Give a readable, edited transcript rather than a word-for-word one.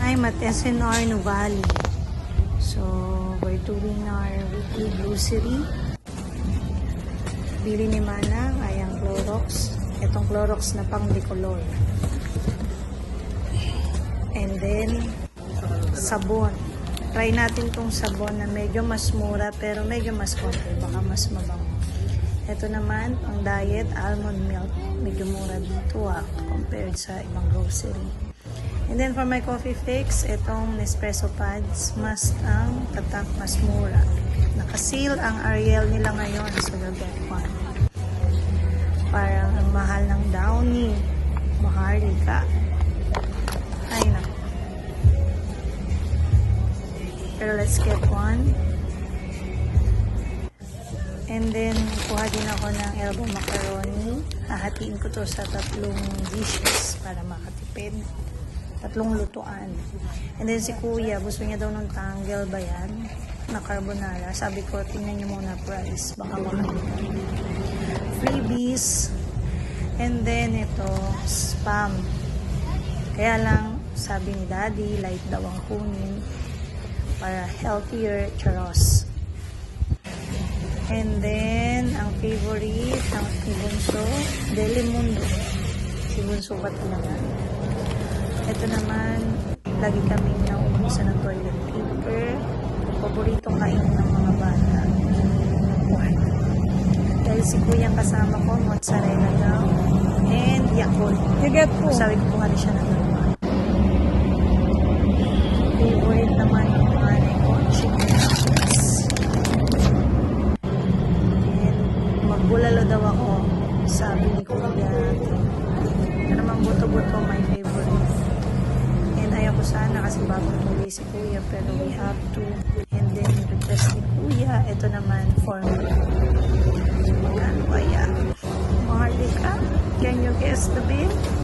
I'm at SNR Nuvali. So, we're doing our weekly grocery. Bili ni Manang ay ang Clorox. Itong Clorox na pang decolor. And then, sabon. Try natin tong sabon na medyo mas mura pero medyo mas konti. Baka mas mabango. Ito naman, ang diet almond milk. Medyo mura dito compared sa ibang grocery. And then for my coffee fix, itong Nespresso pads, mas ang tatak, mas mura. Nakaseal ang Ariel nila ngayon, so you'll get one. Parang ang mahal ng Downy. Maharlika. Ay na. Pero let's get one. And then, kuha din ako ng elbow macaroni. Hahatiin ko to sa 3 dishes para makatipid. 3 lutuan. And then si Kuya, gusto niya daw ng tangle ba yan? Na carbonara. Sabi ko, tingnan niyo muna price. Baka makalimutan. Freebies. And then ito, spam. Kaya lang, sabi ni Daddy, light daw ang kunin para healthier charos. And then, ang favorite ng si Bunso, Delimundo. Si Bunso ba naman? Ito naman, lagi kaming nauubusan ng toilet paper. Paborito kain ng mga bata. Dahil si Kuya kasama ko, mozzarella daw. And Yakult. Sabi ko, kuha rin siya ng dalawa. Favorite naman yung nanay ko, chicken nuggets. And magbulalo daw ako. Sabi ni Kuya. Ito naman buto-buto, my favorite. And ayaw ko sana kasi bagong muli si Kuya, pero we have to. And then request ni Kuya, ito naman for me. Magkano kaya? Maharlika? Can you guess the bill?